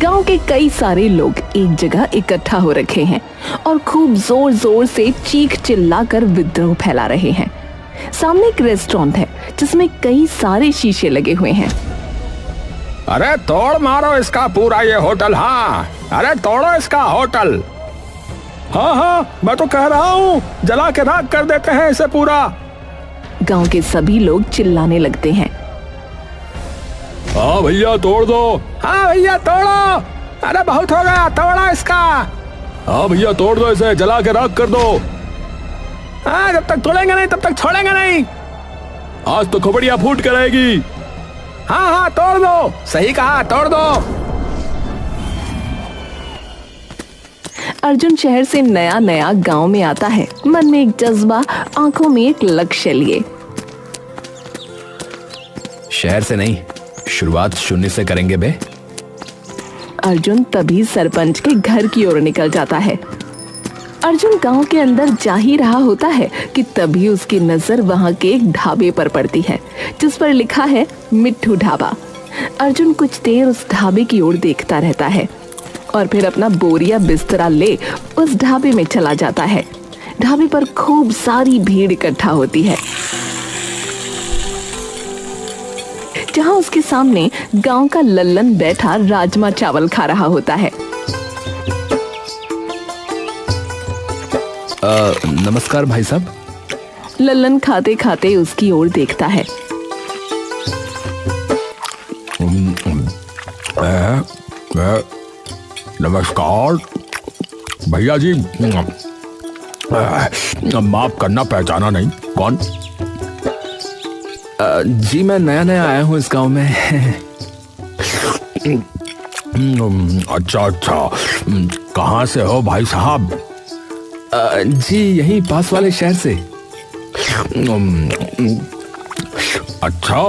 गांव के कई सारे लोग एक जगह इकट्ठा हो रखे हैं और खूब जोर जोर से चीख चिल्लाकर विद्रोह फैला रहे हैं। सामने एक रेस्टोरेंट है जिसमें कई सारे शीशे लगे हुए हैं। अरे तोड़ मारो इसका पूरा ये होटल। हाँ, अरे तोड़ो इसका होटल। हाँ, मैं तो कह रहा हूँ जला के राख कर देते हैं इसे पूरा। गांव के सभी लोग चिल्लाने लगते हैं। हाँ भैया तोड़ दो। हाँ भैया तोड़ो। अरे बहुत हो गया, तोड़ो इसका। हाँ भैया तोड़ दो इसे, जला के राख कर दो। हाँ, जब तक तोड़ेंगे नहीं तब तक छोड़ेंगे नहीं। आज तो खोपड़ियाँ फूट कर रहेगी। हाँ तोड़ दो, सही कहा, तोड़ दो। अर्जुन शहर से नया नया गांव में आता है, मन में एक जज्बा, आंखों में एक लक्ष्य लिए। शहर से नहीं, शुरुआत शून्य से करेंगे बे। अर्जुन तभी सरपंच के घर की ओर निकल जाता है। अर्जुन गांव के अंदर जा ही रहा होता है कि तभी उसकी नजर वहां के एक ढाबे पर पड़ती है जिस पर लिखा है मिट्ठू ढाबा। अर्जुन कुछ देर उस ढाबे की ओर देखता रहता है और फिर अपना बोरिया बिस्तरा ले उस ढाबे में चला जाता है। ढाबे पर खूब सारी भीड़ इकट्ठा होती है जहां उसके सामने गांव का लल्लन बैठा राजमा चावल खा रहा होता है। नमस्कार भाई साहब। लल्लन खाते खाते उसकी ओर देखता है। नमस्कार भैया जी, माफ करना पहचाना नहीं, कौन? जी मैं नया नया आया हूँ इस गांव में। अच्छा, कहाँ से हो भाई साहब? जी यहीं पास वाले शहर से। अच्छा,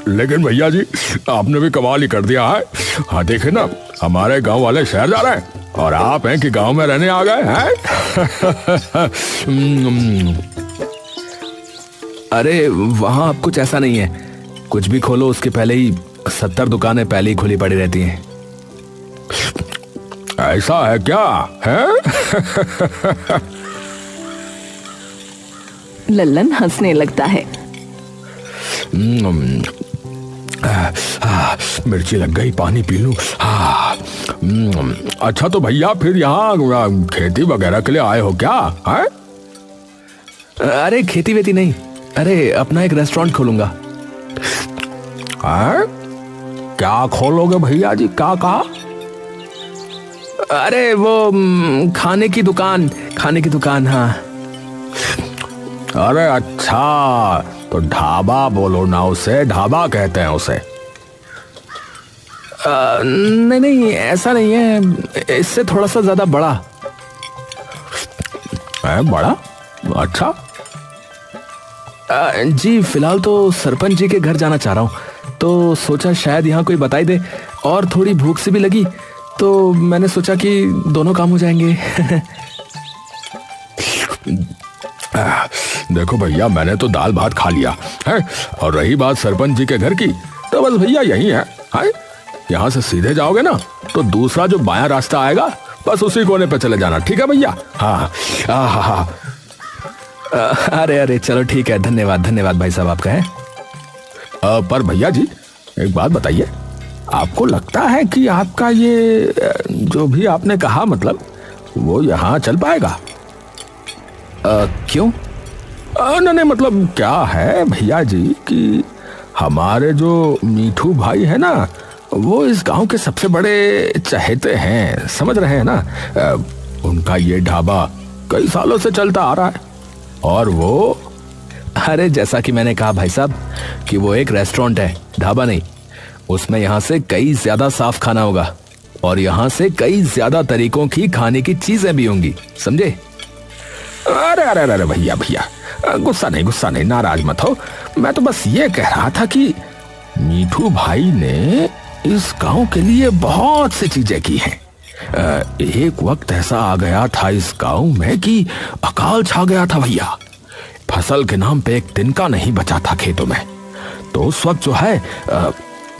लेकिन भैया जी आपने भी कमाल ही कर दिया है। हाँ देखे ना, हमारे गांव वाले शहर जा रहे हैं और आप हैं कि गांव में रहने आ गए हैं। अरे वहां अब कुछ ऐसा नहीं है, कुछ भी खोलो उसके पहले ही 70 दुकानें पहले ही खुली पड़ी रहती हैं। ऐसा है क्या है? लल्लन हंसने लगता है। मिर्ची लग गई, पानी पी लूं। अच्छा तो भैया फिर यहाँ खेती वगैरह के लिए आए हो क्या है? अरे खेती वेती नहीं, अरे अपना एक रेस्टोरेंट खोलूंगा। क्या खोलोगे भैया जी, क्या कहा? अरे वो खाने की दुकान। हाँ। अरे अच्छा, तो ढाबा बोलो ना उसे, ढाबा कहते हैं उसे। नहीं ऐसा नहीं है, इससे थोड़ा सा ज्यादा बड़ा है। बड़ा? अच्छा। जी फिलहाल तो सरपंच जी के घर जाना चाह रहा हूँ, तो सोचा शायद यहाँ कोई बताई दे, और थोड़ी भूख से भी लगी तो मैंने सोचा कि दोनों काम हो जाएंगे। देखो भैया, मैंने तो दाल भात खा लिया है, और रही बात सरपंच जी के घर की, तो बस भैया यही है। यहाँ से सीधे जाओगे ना तो दूसरा जो बायां रास्ता आएगा, बस उसी कोने पे चले जाना, ठीक है भैया? हाँ। अरे चलो ठीक है, धन्यवाद भाई साहब आपका है। पर भैया जी एक बात बताइए, आपको लगता है कि आपका ये जो भी आपने कहा, मतलब वो यहाँ चल पाएगा? क्यों? नहीं मतलब क्या है भैया जी कि हमारे जो मीठू भाई है ना, वो इस गांव के सबसे बड़े चहेते हैं, समझ रहे हैं ना? उनका ये ढाबा कई सालों से चलता आ रहा है, और वो, अरे जैसा कि मैंने कहा भाई साहब कि वो एक रेस्टोरेंट है, ढाबा नहीं। उसमें यहाँ से कई ज्यादा साफ खाना होगा, और यहाँ से कई ज्यादा तरीकों की खाने की चीजें भी होंगी, समझे? अरे भैया गुस्सा नहीं, नाराज मत हो। मैं तो बस ये कह रहा था कि मीठू भाई ने इस गांव के लिए बहुत सी चीजें की हैं। एक वक्त ऐसा आ गया था इस गांव में कि अकाल छा गया था भैया। फसल के नाम पे एक तिनका नहीं बचा था खेतों में। तो उस वक्त जो है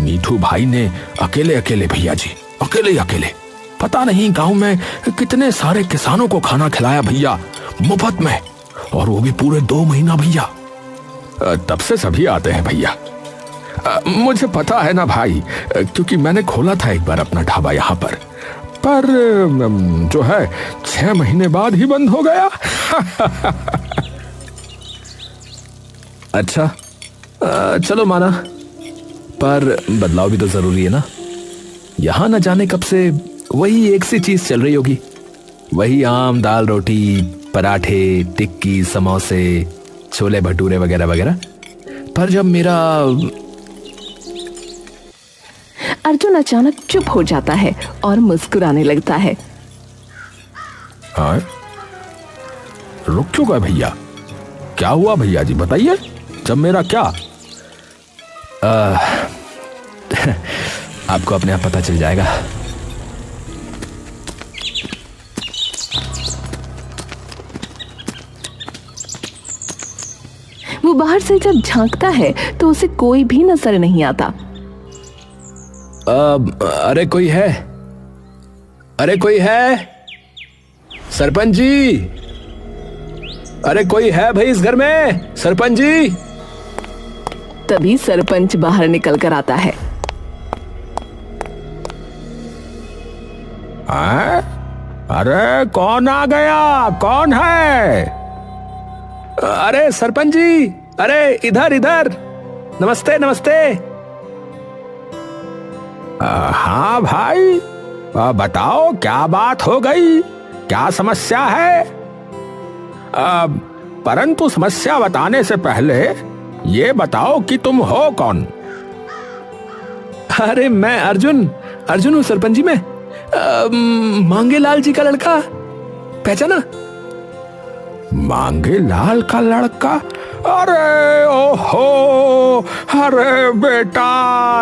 मीठू भाई ने अकेले अकेले, भैया जी अकेले अकेले, पता नहीं गांव में कितने सारे किसानों को खाना खिलाया भैया, मुफ्त में, और वो भी पूरे 2 महीना भैया। तब से सभी आते हैं भैया। मुझे पता है ना भाई, क्योंकि मैंने खोला था एक बार अपना ढाबा यहाँ पर जो है 6 महीने बाद ही बंद हो गया। अच्छा, चलो माना, पर बदलाव भी तो जरूरी है ना। यहां न जाने कब से वही एक सी चीज चल रही होगी, वही आम दाल रोटी, पराठे, टिक्की, समोसे, छोले भटूरे वगैरह वगैरह। पर जब मेरा अर्जुन अचानक चुप हो जाता है और मुस्कुराने लगता है। हाँ, रुक क्यों गए भैया? क्या हुआ भैया जी, बताइए। जब मेरा क्या? आपको अपने आप पता चल जाएगा। वो बाहर से जब झांकता है तो उसे कोई भी नजर नहीं आता। अरे कोई है? अरे कोई है? सरपंच जी, अरे कोई है भाई इस घर में? सरपंच जी। तभी सरपंच बाहर निकल कर आता है। अरे कौन आ गया? कौन है? अरे सरपंच जी, अरे इधर इधर, नमस्ते नमस्ते। हाँ भाई, बताओ क्या बात हो गई, क्या समस्या है? परंतु समस्या बताने से पहले ये बताओ कि तुम हो कौन? अरे मैं अर्जुन हूँ सरपंच जी। मैं मांगेलाल जी का लड़का, पहचाना? मांगेलाल का लड़का? अरे ओहो, अरे बेटा,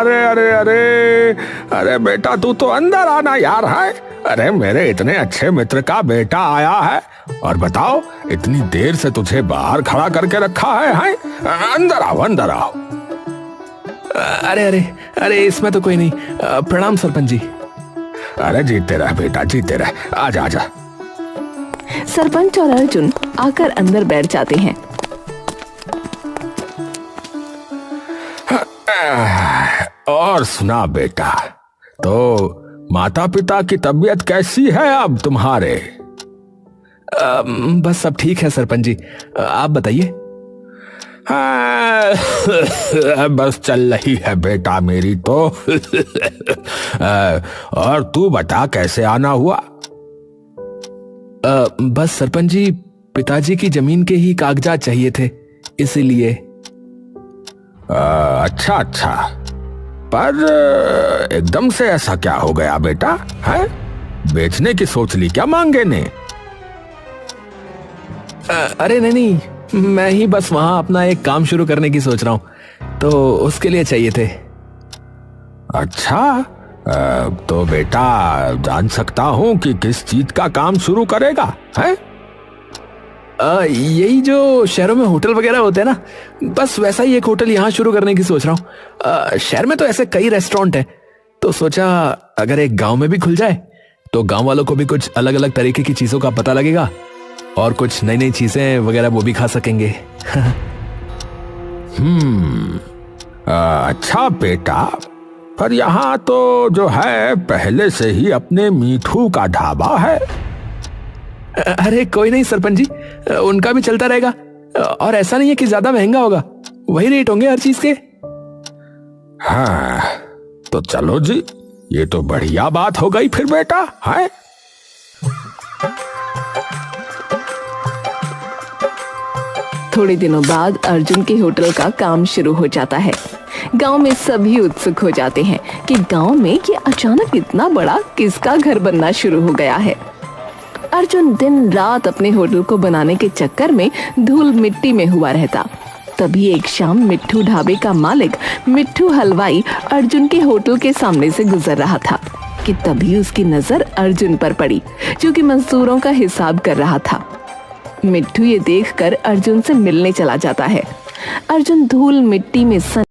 अरे अरे अरे अरे बेटा, तू तो अंदर आना यार है। अरे मेरे इतने अच्छे मित्र का बेटा आया है, और बताओ इतनी देर से तुझे बाहर खड़ा करके रखा है? अंदर आओ, अंदर आओ। अरे अरे अरे, इसमें तो कोई नहीं। प्रणाम सरपंच जी। अरे जीते रह बेटा, जीते रह, आजा आजा। सरपंच और अर्जुन आकर अंदर बैठ जाते हैं। और सुना बेटा, तो माता पिता की तबीयत कैसी है अब तुम्हारे? बस सब ठीक है सरपंच जी, आप बताइए। बस चल रही है बेटा मेरी तो। और तू बता कैसे आना हुआ? बस सरपंच जी, पिताजी की जमीन के ही कागजात चाहिए थे, इसीलिए। अच्छा अच्छा, पर एकदम से ऐसा क्या हो गया बेटा? है बेचने की सोच ली क्या मांगे ने? अरे नहीं, मैं ही बस वहां अपना एक काम शुरू करने की सोच रहा हूं, तो उसके लिए चाहिए थे। अच्छा, तो बेटा जान सकता हूं कि किस चीज का काम शुरू करेगा? है यही जो शहरों में होटल वगैरह होते हैं ना, बस वैसा ही एक होटल यहाँ शुरू करने की सोच रहा हूँ। शहर में तो ऐसे कई रेस्टोरेंट हैं, तो सोचा अगर एक गांव में भी खुल जाए तो गांव वालों को भी कुछ अलग अलग तरीके की चीजों का पता लगेगा, और कुछ नई नई चीजें वगैरह वो भी खा सकेंगे। अच्छा बेटा, पर यहाँ तो जो है पहले से ही अपने मीठू का ढाबा है। अरे कोई नहीं सरपंच जी, उनका भी चलता रहेगा, और ऐसा नहीं है कि ज्यादा महंगा होगा, वही रेट होंगे हर चीज के। हाँ तो चलो जी, ये तो बढ़िया बात हो गई फिर बेटा। है थोड़े दिनों बाद अर्जुन के होटल का काम शुरू हो जाता है। गांव में सभी उत्सुक हो जाते हैं कि गांव में ये अचानक इतना बड़ा किसका घर बनना शुरू हो गया है। अर्जुन दिन रात अपने होटल को बनाने के चक्कर में धूल मिट्टी में हुआ रहता। तभी एक शाम मिट्ठू ढाबे का मालिक मिट्ठू हलवाई अर्जुन के होटल के सामने से गुजर रहा था कि तभी उसकी नजर अर्जुन पर पड़ी, जो कि मजदूरों का हिसाब कर रहा था। मिट्ठू ये देखकर अर्जुन से मिलने चला जाता है। अर्जुन धूल मिट्टी में